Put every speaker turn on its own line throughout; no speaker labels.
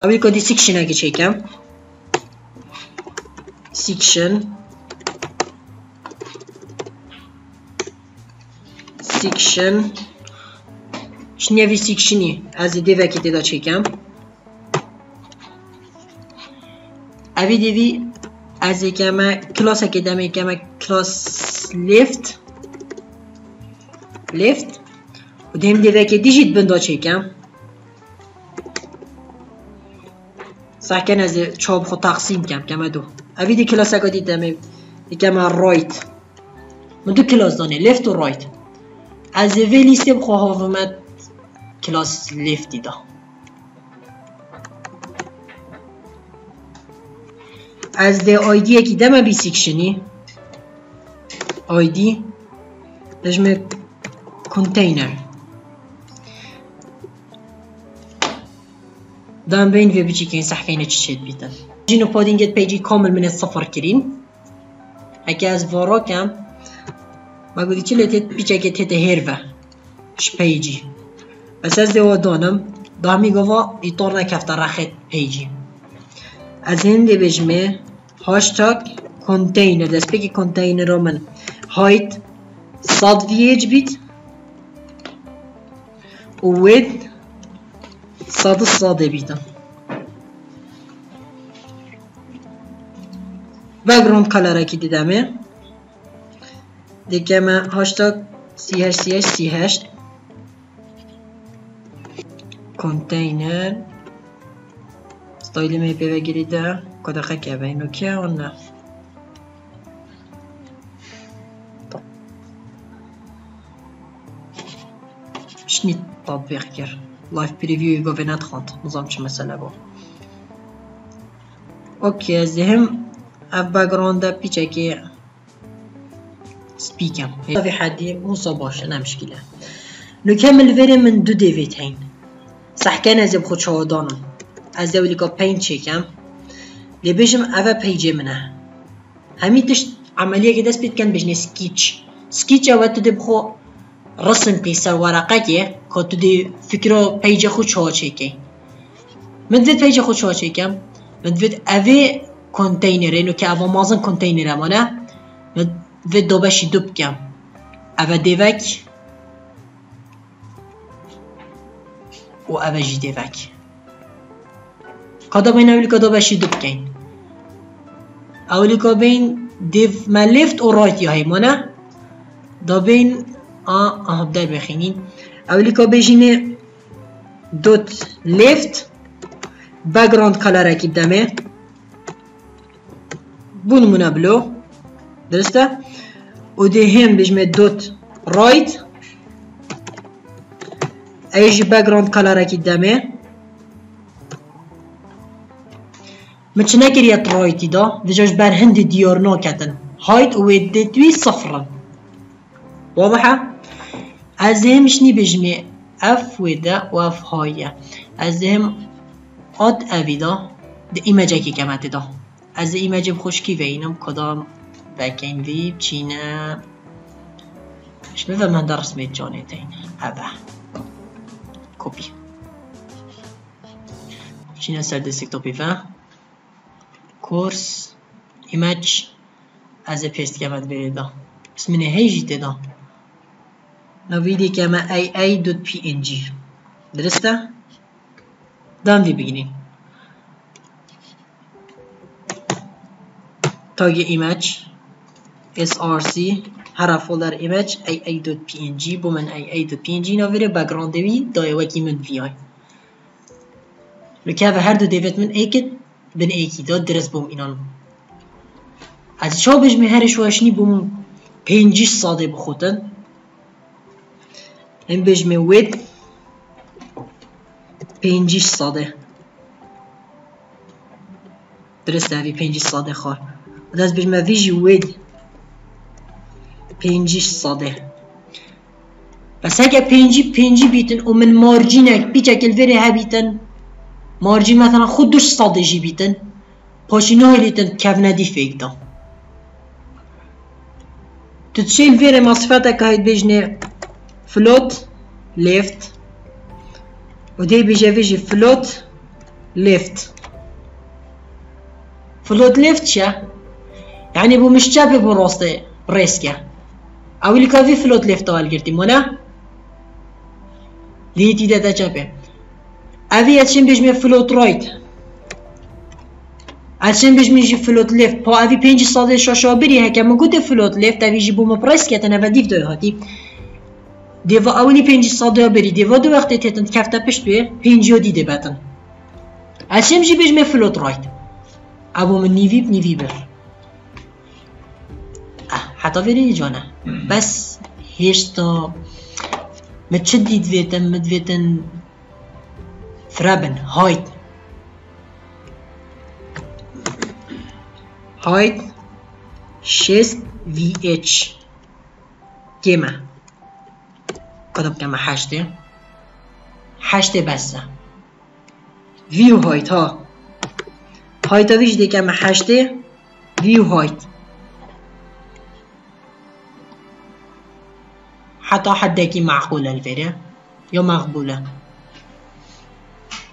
اولی کدی سیکشن اگه چکم سیکشن شنیوی سیکشنی از دیوه که دیدا چکم اوی دیوی از یکم کلاس که دم یکم کلاس لیفت و دیم دیوه که دیجیت بندا چکم سحکن از چاب خود تقسیم کم دو اوی دی کلاس که دیدم یکم رایت من دو کلاس دانه لیفت و رایت از وی لیسته بخواه اومد کلاس لیفت دیده از ده آیدی اکی دم بی سیکشنی آیدی دجمه کنتینر دام بین وی بچی که این صحکینه چی شد بیتن جینو پادینگت پیجی کامل من صفر کرین اکی از وارا کم ما گودی چی لیتت بیچه که تیت هیروه ش پیجی بس از ده دانم دامی گوا ایطور نکفته رخت پیجی از این دی بجمه هاشتاگ کنتینر دست بگی کنتینر رو من هایت صد ویج بیت و وید صد بیتم بگرام کلر اکی دیدمه دیگه من هاشتاگ ch کنتینر ستایلی می پیوه گریده کده خکه به اینو که اون نه شنید تطبیق کرد لایف پریویوی گوه ندخوند نظام چه مسئله با اوکی از هم اف بگرانده پیچه که سپیکم في حدي مصاباش انا مشكله نكمل فيري من دو ديفيتين صح كان ازي بخد شهادانم از دولي كا بين تشيكم لي بيجم افا بيجي منها همي تشت عمليه كده سبيت كان بجني سكيتش اوقات تدي بخو رسم بيسر ورقه كي تدي فكره بيجي خود شو تشيكي مدفت بيجي خود شو تشيكم مدفت افي كونتينر انه كي افا مازن كونتينر امانه و دو بشی دو بکم اوه دیوک و اوه جی دیوک کدا بین اولی کدا بشی دو بکن اولی که بین دیو ما لیفت و رایت یا هیمانه دا بین بدر بخینین اولی که بجینه دوت لیفت بگراند کلر اکی بدمه بونمونه بلو درسته؟ و ده هم بجمه دوت رایت ایجی بگراند کلر اکی دمه مچ نکریت رایتی دا دجاج بر هند دیار ناکتن هایت و دوی صفرن واضحه؟ از همش نی بجمه اف و ده و اف هایه از هم آد اوی دا ده ایمجه که کمت دا از ایمجه بخوشکی وینم کدام بکن ویب چینه شبه من درس مید جانه تین اوه کپی چینه سر دسکتوپی و کورس ایمج از پیست که مد بریده بس منه هیجی دیده نویدی که ما ای دوت پی ان جی درسته؟ دام دی بگیریم تاگ ایمج src هر فولدر ایمج aa.png بو من aa.png نویره بگراند وی دای وکی من وی آی لکه هر دو دیوت من ایکت بن ایکی داد درست بوم اینان از چا بجمه هرش واشنی بوم پینجیش ساده بخوتن این بجمه وید پینجیش ساده درسته هفی پینجیش ساده خواه دست بجمه ویجی وید پینجیش ساده بس اگه پینجی بیتن و من مارجینک بیچه کلوری ها بیتن مارجین مثلا خود دوش ساده جی بیتن پاشینه های لیتن کف ندی فیک دا تو تشیل ویره مصفته که هاید بجنه فلوت لیفت و دی بجه ویجی فلوت ليفت فلوت ليفت شا يعني بو مش جابه بو راسته بريسكا او اللي كافي فلوت ليفت اول قلتي منا ليتي دا جابه ابي اتشم بيجمي فلوت رايت اتشم بيجمي فلوت ليفت با ابي 5 ساده شاشا بري هكا ما قلت فلوت ليفت ابي جيبو ما بريسكا انا بديف دو هاتي دیوا اولی 5 ساده بری دیوا دو وقتی تتن کفته پشتوه 5 دیده باتن اشم جی بجمه فلوت رایت ابو من نیوی بر حتی ویری جانه بس هشتا متشدید مدویتن فرابن هایت شست وی اچ کمه قدم كما حشته بسه ویو هایت ها ویش دی كما حشته ویو هایت حتى حدكي معقولة الفيرة يو مقبولة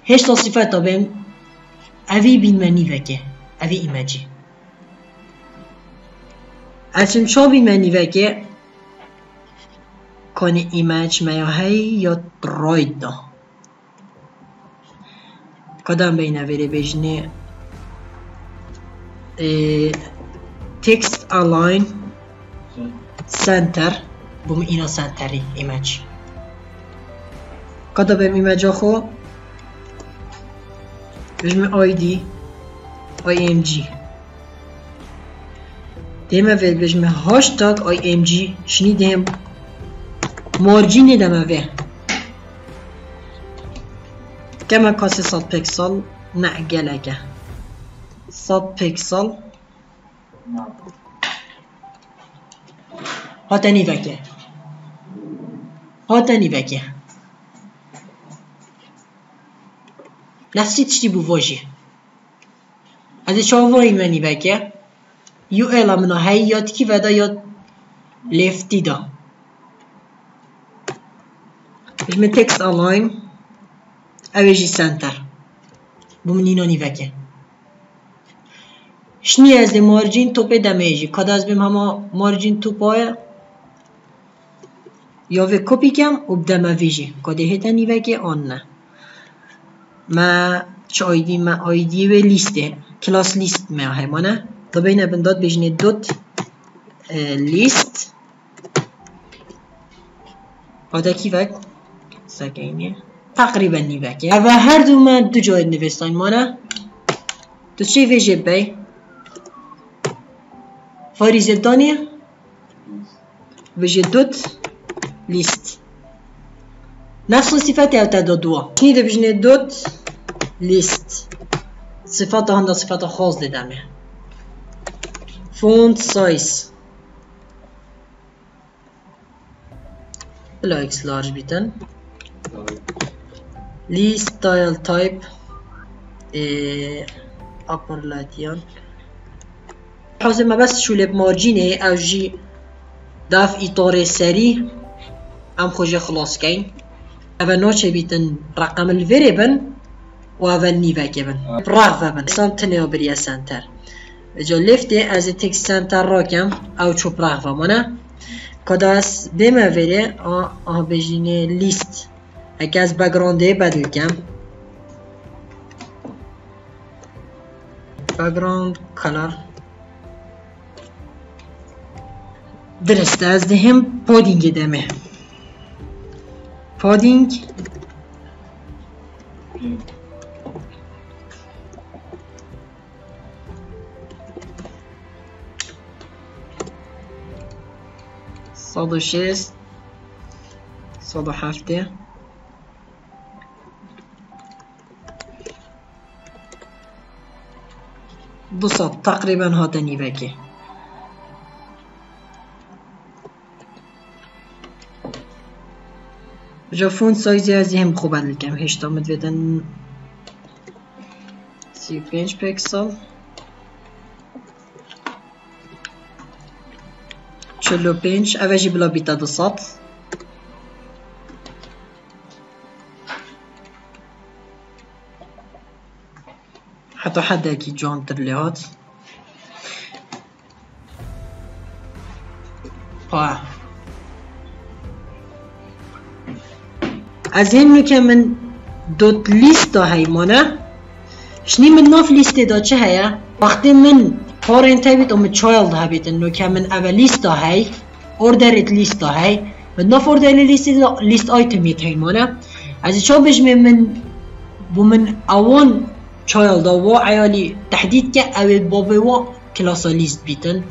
هيش تصفات بين أفي بين مني فكه أفي إيماجي أسم شو بين مني فكه كون إيماج ما يهي يا رايت دا قدام بين فيري بيجني text align center بوم اینا سنتری ایمج قدام بهم ایمج آخو بجمع آیدی آی ام جی دیمه وید بجمع هاشتاگ آی ام جی شنی دیم مارجین دمه وی كما كاسي 100 بيكسل نعقلك 100 بيكسل هاتني فكه نفسي تشتي بوفاجي هذا شوفوي مني فكه يو الا منو هاي ياد كي فدا ياد ليفتي دا بجمع تكست الاين اويجي سنتر بومنينو نيفكه شنی از مارجین توپ دمیجی کد از بیم همه مارجین توپای یا و کپی کم و بدم ویجی کده هیتا نیوه که آن نه ما چه آیدی ما آیدی و لیسته کلاس لیست ما همانه تا بین بنداد بجنه دوت لیست آده کی وقت سکینه تقریبا نیوه که و هر دو من دو جای نوستاین مانه تو چه ویجه بی فاريزة الثانية بيجي دوت ليست نفس الصفات او تعدادوها شنو ده بيجي دوت ليست صفاتها عندها صفات خاص لدمه فونت سايز بلا اكس لارج بيتن لي ستايل تايب upper لاتيان حاضر ما بس شو لب مارجينه او جي داف اطار سري ام خوجه خلاص كين اول نوچه بيتن رقم الفيريبل و اول نيفه كبن برغفه بن سامتنه بريا سنتر جا لفته از تكست سنتر راكم او چو برغفه مانه كداس بما وره بجينه ليست اگه از بگرانده بدل کم background color درسته از دهم پادینگ دمه پادینگ صد و شست صد و هفته دوصد تقریبا هاتنی وکه جا فونت سایزی از هم خوب بدل کم هشتا مدویدن 35 پیکسل 45 اوجی بلا بیتا 200 35 حتى حدا كي جون ترليات از هم نو که من دوت لیست دا هی مانه شنی من ناف لیست دا چه هیا وقتی من پارنت هبید من چایلد هبید نو که من اول لیست دا هی اوردرت لیست دا هی من ناف اوردر لیست آیتمی هی مانه از چا بجمه من بومن اوان چایلد و عیالی تحدید که اوی بابی و کلاس لیست بیتن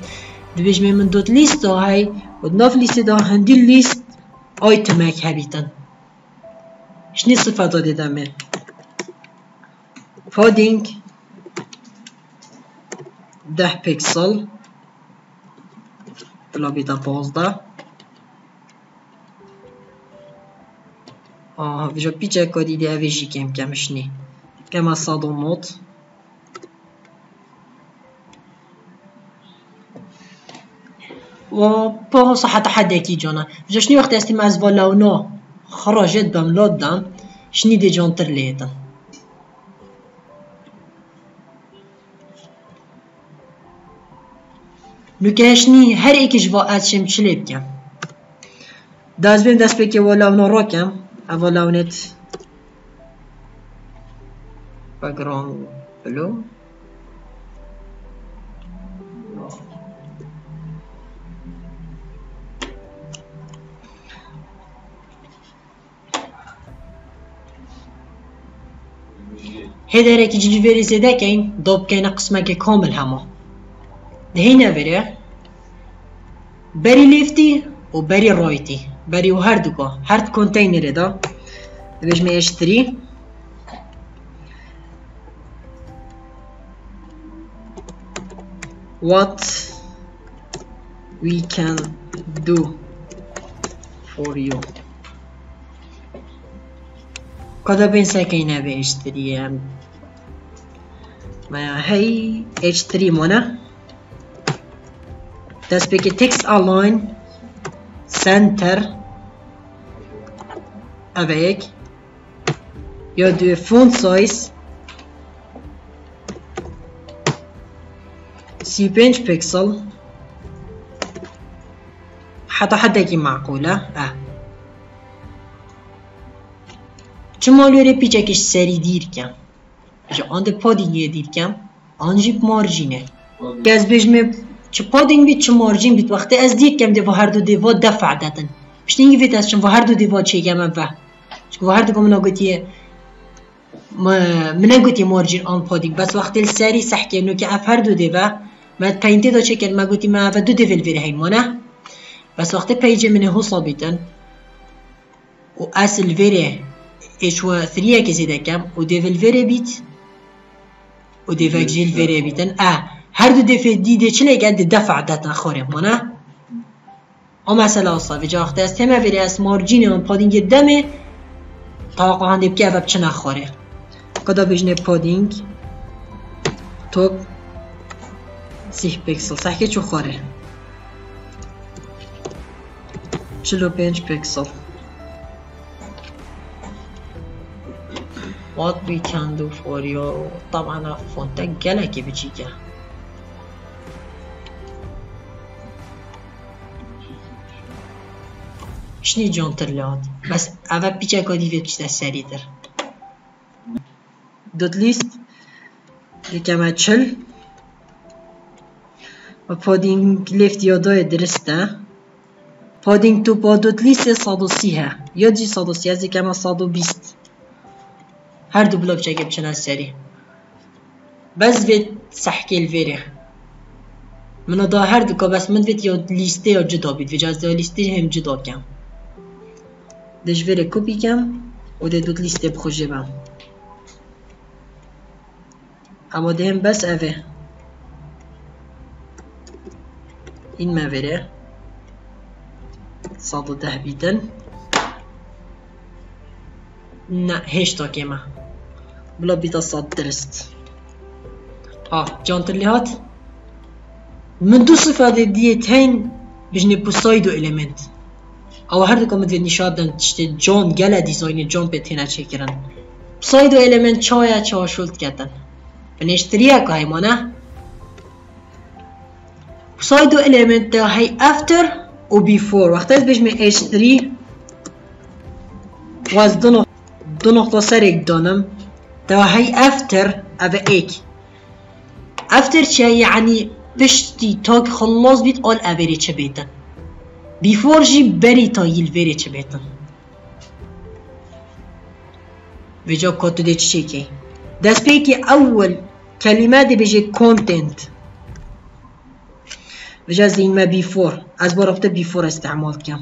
بجمه من دوت لیست دا هی و ناف لیست دا هندی لیست آیتمک هبیتن شنی صفت داده دمه پادینگ 10 پیکسل بلا بیتا 15 بجا پیچه که دیده اویجی کم شنی کم از 109 و پا صحت حد اکی جانا بجا شنی وقت استیم از والاونا خراجت بملاد دم شنی دی جان تر لیتن نوکه شنی هر ایکش با ادشم چلی بکم دست بیم دست بکی والاونا را کم والاونت بگرام بلو هدره که جلوری زده کن دوب کنه قسمه که کامل همه دهی نوره بری لیفتی و بری رایتی بری و هر دو که هر کنتینر دا بجمه اشتری what we can do for you کدا بینسه که اینه به اشتری ما هی اشتری مونه دست بکی تکس الاین سنتر اوه یک یا دو فونت سایز 35 پیکسل حتى کی معقوله چما لوره پیچکش سری دیر کم جا آن ده پادینگ دیر کم آنجیب مارجینه گز بجمه چه پادینگ بید چه مارجین بید وقتی از دیر کم ده و هر دو دیوا دفع دادن پشت اینگی وید از چون و هر دو دیوا چه کم و چون و هر دو کم منو گوتیه مارجین آن پادینگ بس وقتی سری سحکه نو که اف هر دو دیوا ما پینته دا چه کن ما گوتی ما و دو دیول ویره هیمانه بس وقتی پیجه منه حسابیتن و اصل ویره ایشوا 3 که زیده کم و دیول ویره بیت و دیول جیل ویره بیتن هر دو دیول دیده چلی گند دفع دادن خوره مانه اما مثلا اصلا وجا وقتی از همه ویره از مارجین اون پادینگ دمه طاقه هنده بکه اوه بچه نخوره کدا بجنه پادینگ توب 30 پیکسل سحکه چو خوره 45 پیکسل what we can do for you طبعا فونتك گلکی بچیکه شنی جان تر لاد بس اوه پیچه که دیوید بچیده سری تر دوت لیست یکمه 40 و پادینگ لیفت یادای درسته پادینگ تو با دوت لیست 130 یا جی 130 از یکمه 120 هر دو بلاک چکه بچن از سری بس وید سحکه الویره منو دا هر دو که بس من وید یا لیسته یا جدا بید ویجا از دا لیسته هم جدا کم دش ویره کپی کم و ده دوت لیسته بخوشه بم اما ده هم بس اوه این مویره 110 بیتن نه هشتا کمه بلا بیتا 100 درست جانتر لیهات من دو صفات دیه تین بجنه پوسایدو الیمنت او هر دو کامت وید نشادن تشته جان گله دیزاین جان به تینه چه کرن پوسایدو الیمنت چایا چه شلت کردن بنشتريها كهيمانة سايدو إليمنت هاي أفتر و بيفور وقت از بيش من H3 واز دو نقطة سرق دانم تو هاي أفتر أبا إيك أفتر چه يعني پشتی تاک خلاص بید آل اوری چه بیتن بیفور جی بری تا یل وری چه بیتن بجا کاتو ده چه که دست پیکی اول کلمه ده بجه content بجا زین ما بیفور از بارفته بیفور استعمال کم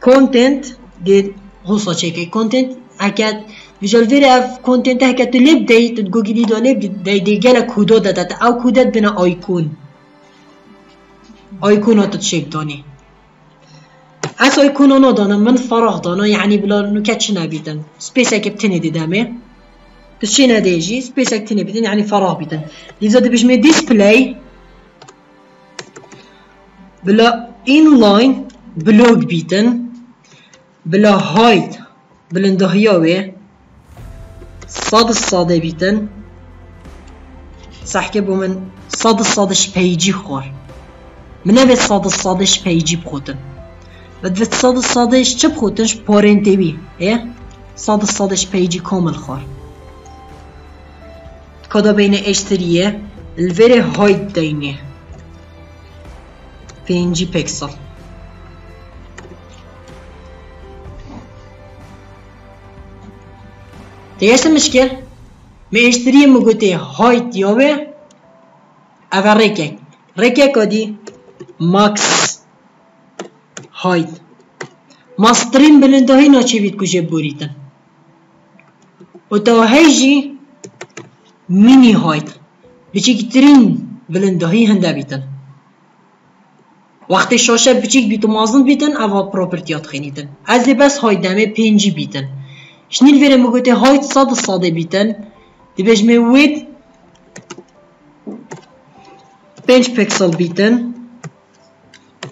content ده حوصا چه که content اکد بجا الوری اف content اکد تو لب دی تو گوگلی دو لب دی دی گل کودو دادت او کودت بنا آیکون آیکون ها تو چک دانی از آیکون ها ندانم من فراغ دانا یعنی بلا نکت چه نبیدن سپیس اکب تنه دیدمه بس چه ندیجی سپیس اک تنه بیدن یعنی فراغ بیدن لیزا ده بجمه دیسپلی بلا اینلاین بلوگ بیدن بلا هاید بلندهیاوه صاد الصاده بیتن صح بو من صاد الصادش پیجی خور من اوه صاد الصادش پیجی بخوتن بدفت صاد الصادش چه بخوتنش پارنتوی صاد الصادش پیجی کامل خور کدا بین اشتریه الوره هاید دینه 5 پیکسل تياش المشكل ما اشتري مقوتي هايت يوه افا ريكيك دي ماكس هايت ماسترين بلندهي ناچه بيت كوشي بوريتن وتو هيجي ميني هايت بچيك ترين بلندهي هنده بيتن وقت شاشه بچيك بيتو مازن بيتن افا پروپرتيات خينيتن از بس هايت دمه 5 بيتن شنيل فيري مقوتي هايت صاد الصادي بيتن دي بجمي ويد 5 بيكسل بيتن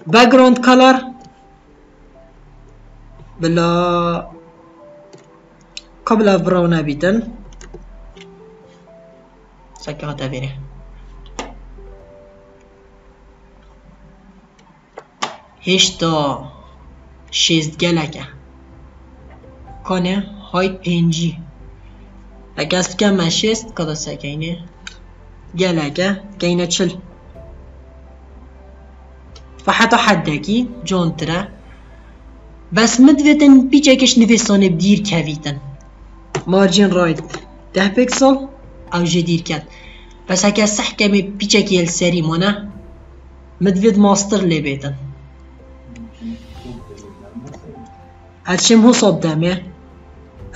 باكجراوند كولر بلا قبل براونا بيتن سكا هاتا فيري هشتا شيست گلكه كانه هايت 5 اگه است که مشست کدا سکینه گلگه گینه چل فحتا حدکی جون تره بس مدویتن بیچکش نویسانه بدیر کویتن مارجین رایت 10 پیکسل او جدیر کد بس اگه صح کمی بیچکی السری مانه مدوید ماستر لی بیتن هرچیم حساب دمه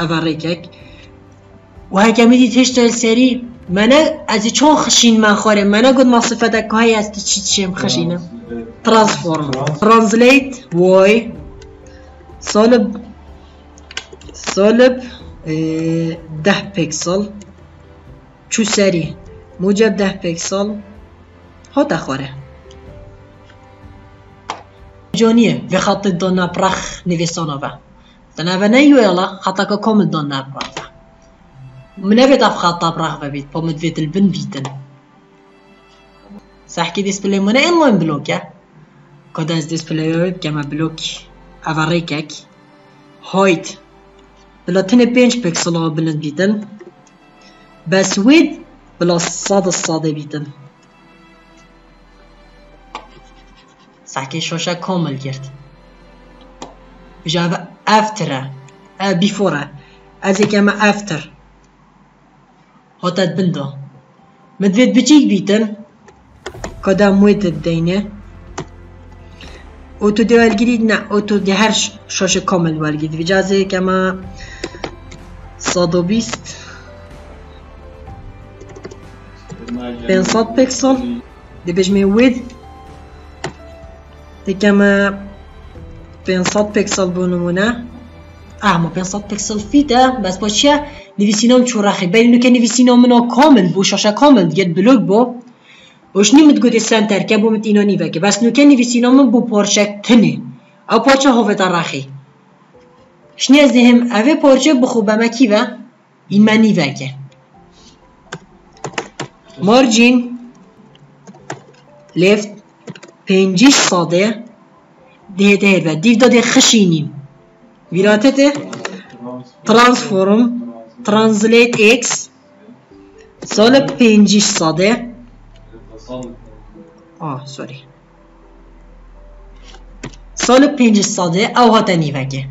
اوريكك وهكا مدي تشتغل سري مانا ازي چون خشين ما خوري مانا قد ما صفتك هاي است تشيم خشينه ترانسفورم ترانزليت واي صلب 10 بيكسل شو سري موجب 10 بيكسل هات اخوره جانيه بخط الدنا برخ نويسانا با تنابا نيو يلا خطاكا كامل دون نابراغ منابت اف خطا براغ ببيت با مدفيت البن بيتن ساحكي ديسبلاي منا انلاين بلوكا كوداز ديسبلاي كما بلوك افاريكاك هايت بلا 5 بيكسل بلند بيتن بس ويد بلا صاد الصادي بيتن ساحكي شوشا كامل جرت بجاب افتر بيفور ازي كما افتر هاتت بندو مدفيت بچيك بيتن كدا مويت الدينه اوتو دي والجديد نا اوتو دي هر شاشة كامل والجديد بجازي كما 120 500 بيكسل دي بجمي ويد دي كما 500 بيكسل بونمونه ما 500 بيكسل فيتا بس باشه نویسینام چورخی بینو که نویسینام منا کامل بو شاشه کامل دیگه بلوگ بو وش نمیت گویی سنتر که بو مت اینا نیوه که بس نو که نویسینام بو پارچه تنه او پارچه هوت رخی شنی از هم اوه پارچه بخو به مکی و این من نیوه که مارجین لفت 5 ساده ده و دیو داده خشینین ویراتته ترانسفورم ترانسلیت اکس سال 5 ساده سوری سال 5 ساده او هاتا نیوکه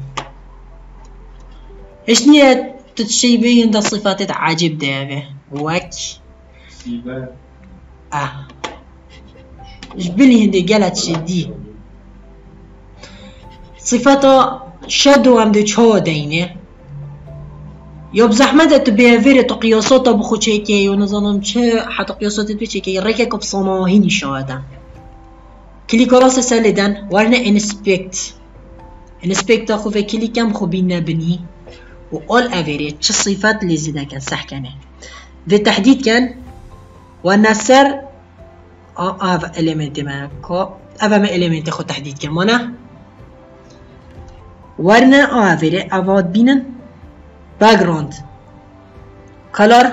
ايش نية تتشيبين ده صفات عجيب ده وك ايش بلي هندي قالت شدي صفاته شدو هم دو چو دينه يوب زحمة تبيه فيري تو قياساته بخو چيكي ونظنم چه حتى قياساته بي چيكي ريكك بصناهيني شاهده كليك راس سالدن ورنا انسبكت اخو في كليكم خو بينا بني و all average چه صفات اللي زيدا كان صح كانه بالتحديد كان والنسر اف element ما كو اف ما element خو تحديد كان مانا ورنا average افاد بينن background color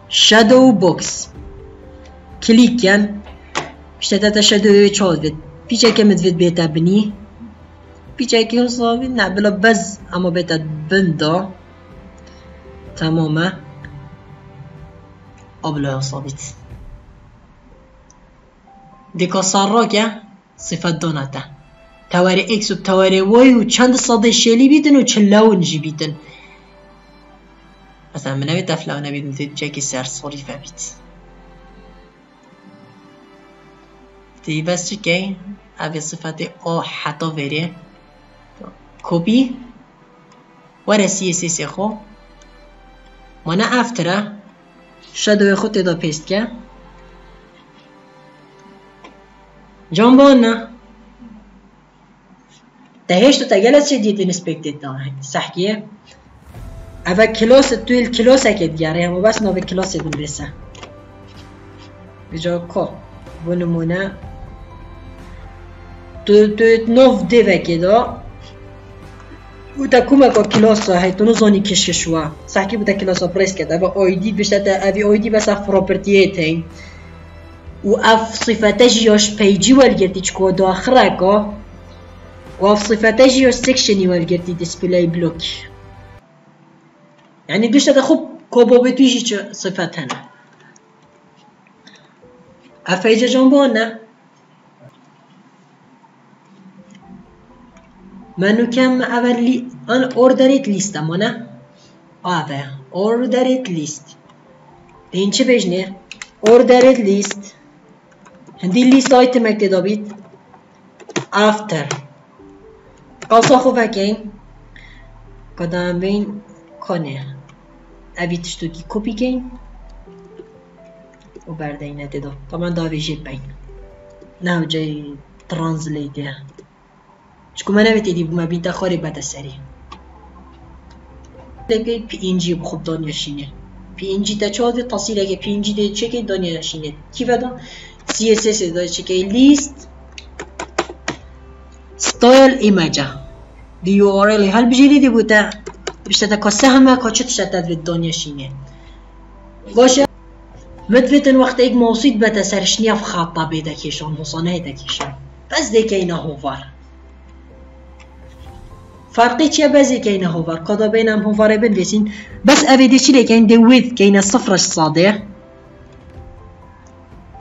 shadow box كليك كان اشتتت shadow چود بيچه که مدفید بیتا بنی بيچه که حسابی نه بلا بز اما بیتا بندا تماما ابلا حسابیت دیکا سر که صفت دانتا تواری اکس و تواری وای و چند صاده شلی بیتن و چه لون جی بیتن مثلا من نبید تفلو نبید ندید جاکی سر صریفه بیت دی بس چی اوی صفت آ حتی وره کپی وره CSS خو مانا افتره شادو خود تدا پیست که جانبان نه دهش تو تگلت چه دید انسپکتید دا سحکیه اوه کلاس توی الکلاس اکید گره همو بس نوه کلاس دون رسه بجا که بنمونه تو نوف دیوه که دا و تا کمه که کلاس ها هیتونو زانی کششوه سحکی بوده کلاس ها پریس کرد اوه آیدی بشته اوه آیدی بس اف پراپرتیه تین و اف صفته جیاش پیجی والگردی چکو داخره که و اف صفته جیاش سکشنی والگردی دیسپلی بلوک يعني قشت هذا خوب كوبو بتويجي صفات هنا أفايجا جنبونا منو كم أولي أنا أوردريت ليست أمانا أوردريت ليست دين چه بجنه أوردريت ليست هندي ليست آيتم اكتدابيت after قاصا خوفا كين قدام بين کنه ابي تشتوكي كوبي كين وبعدين اتدو طبعا دا بيجي بين ناو جاي ترانزليت يا شكو ما نبي تدي بما بين تخوري بعد السري لقي بي ان جي بخوب دنيا شينه بي ان جي تا چود تصيل اگه بي ان جي دي چكي دنيا شينه كيف دا سي اس اس دا چكي ليست ستايل ايماج دي يو ار ال هل بيجي دي بوتا بشتى كسهمة كاتشت شتت في الدنيا شينه باشه مدفتن وقت ايك موصيد بتا سرشنيا في خاطة بيدا كيشان مصانه دا كيشان بس دي كينا هوفر فرقي چيا بس دي كينا هوفر قدا بينهم هوفر بنفسين بس اوه دي چي لكين دي ويد كينا صفرش صادر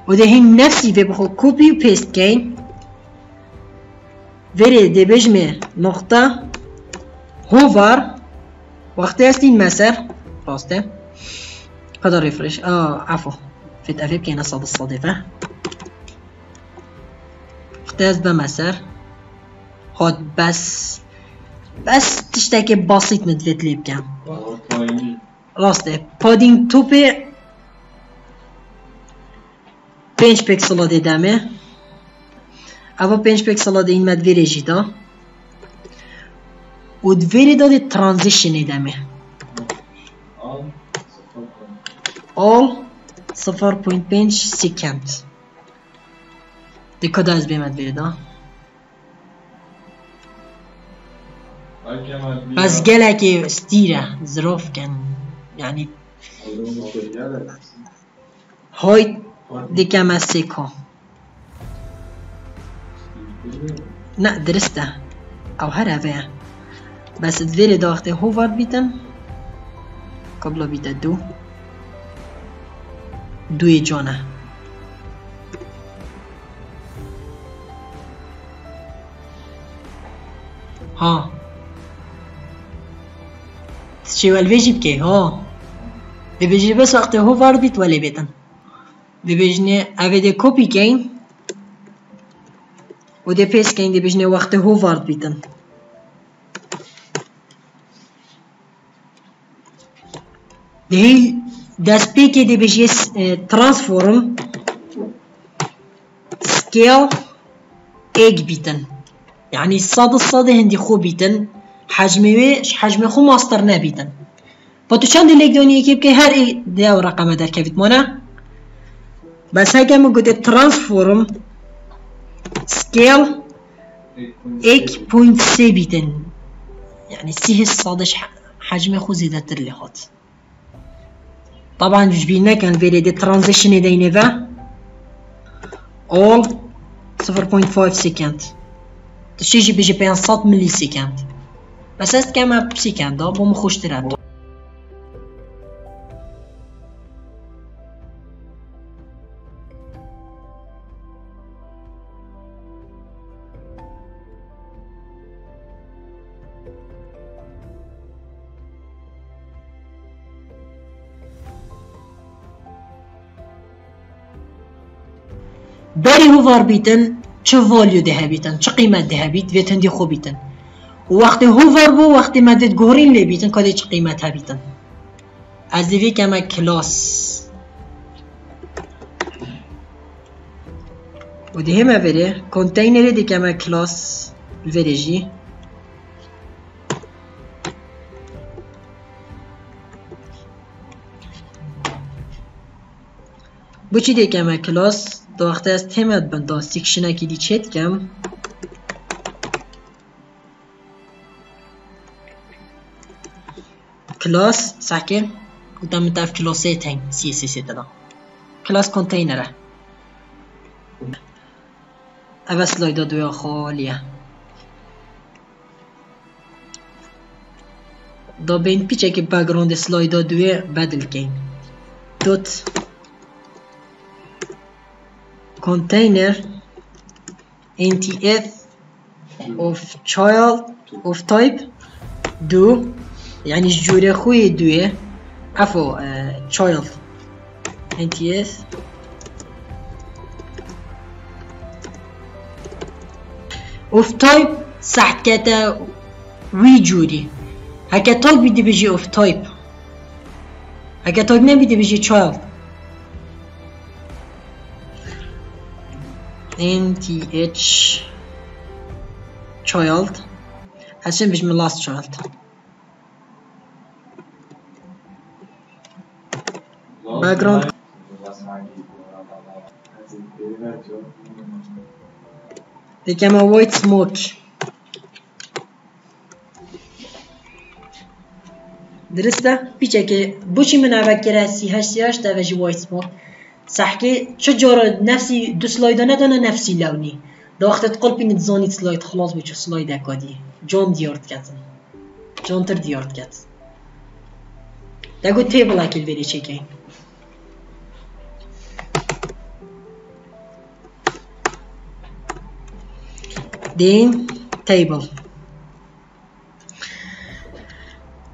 وده هين نفسي في بخو كوبي و بيست كين وره دي بجمه نقطة هوفر وقتی هستین مسر راسته قدر ريفرش عفوا في الأفيب كاينة صاد الصادفة وقتی هست بمسر خود بس تشتكي بسيط مدفت لي بكم راسته پادینگ توپ 5 پیکسل دي دمه اوا 5 پیکسل دي این مدوی رجیدا و دویری دادی ترانزیشنی دمه all 0.5 سکند دی کدا از بیمد دویری دا بس گلکی استیره ظروف کن یعنی هایت دکم از سکا نه درسته او هر اوه بس دویر داخته هووارد بیتن قبلا بیته دوی جانه ها چی والویجی بکی ها ببیجی بس وقت هووارد بیت ولی بیتن ببیجنه اوه ده کپی کن و ده پیس کن ده بجنه وقت هووارد بیتن ده دست پیکی ده بجی ترانسفورم سکیل ایگ بیتن يعني الصاد هندي خو بيتن حجمي خو ماستر نبيتن فتو چند ليك دوني كيف كي هر اي ده رقم در كفيت مانا بس هكا ما قد ترانسفورم سكيل 8.3 بيتن يعني سيه الصادش حجمي خو زيادة اللي هات طبعا جبينا كان فيري دي ترانزيشن دينيفا all 0.5 سكند تشيجي بيجي 500 ملي سكند بس است كما بسكند بو مخوش تراب باري هوفار بيتن چه والیو ده بیتن چه قیمت ده بیت ویتن دی خوب بیتن وقتی هوور بو وقتی مدد گورین لی بیتن کادی چه قیمت ها بیتن از دیوی که ما کلاس و ده همه وره کنتینری دی که ما کلاس وره جی بو چی دی که ما کلاس دو وقتی از تیمت بنده سیکشنه که دی چید کم کلاس ساکن گفتم متف کلاسه تین CSS دادم کلاس کنتینره اول سلایدا دوی خالیه دا بین پیچه که بگراند سلایدا دوی بدل کن دوت container ntf of child of type do يعني الجورة خوي دوية عفوا child ntf of type صح كتا وي جوري هكا type بدي بيجي of type هكا type ما بدي بيجي child nth child عشان بيجي من last child background بيجمع white smoke درسته بيجي كي بوشي من أفكر سي تا بيجي white smoke صح كي شجرة نفسي دو سلايد ندانه نفسي لوني دا وقت تقول بين تزاني سلايد خلاص بيجي سلايد اكادي جون ديارت كاتن جون تر ديارت كات دا قلت تيبل اكل فيدي چيكين دين تيبل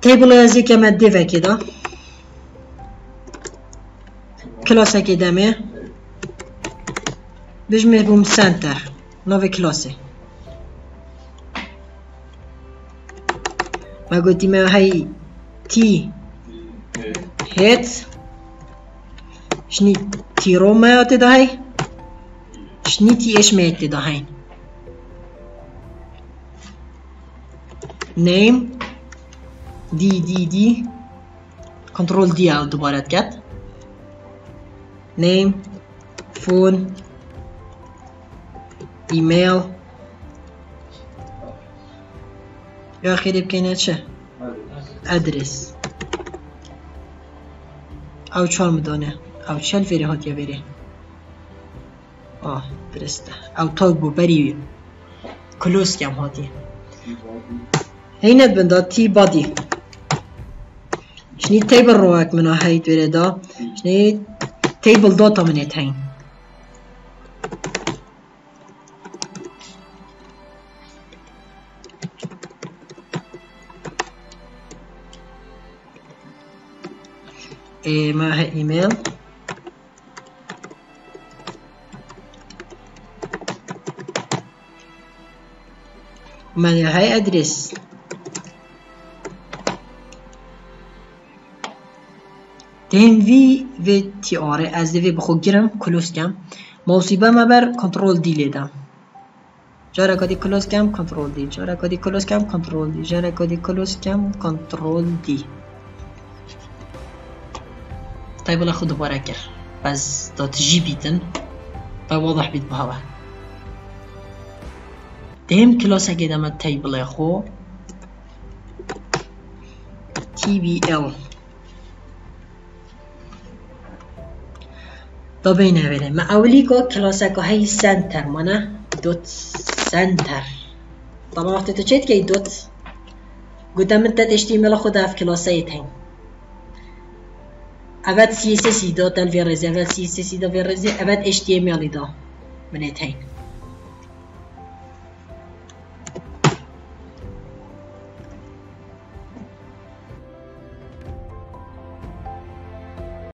تيبل يازي كما ديفا كده كلاس اكاديمي بجمع بوم سنتر نوفي كلاسي ما قلت ما هي تي هيت شني تي روما تدهي شني تي ايش ما تدهين نيم دي كنترول دي او دوباره كات name phone email يا اخي بكينا چه ادرس او چهار مدانه او چل فيري هات يا فيري درسته او تاج بو بري كلوز كم هاتي هنا بندا تي بادي شني تيبل رواك من هايت فيري دا شني تيبل داتا من هين معها ايميل ومعها هاي ادرس دين في تي ار از دي بخو گرم کلوز کم موصیبه ما بر کنترل دی لیدم جارا کدی کلوز کم کنترل دی جارا کدی کلوز کم کنترل دی جارا کدی کلوز کم کنترل دی طيب ولا خذ براكر بس دا تجي بيتن طيب واضح بيت بهوا ديم كلاسة كده ما تيبل يا خو TBL طبعا هذا ما أوليكو كلاسة كو هاي سنتر مانا دوت سنتر طبعا وقت تشيت كي دوت قدام انت HTML خدها في كلاسيتين أبد CSS دا تل في رزي أبد CSS دا في رزي أبد HTML دا من هتين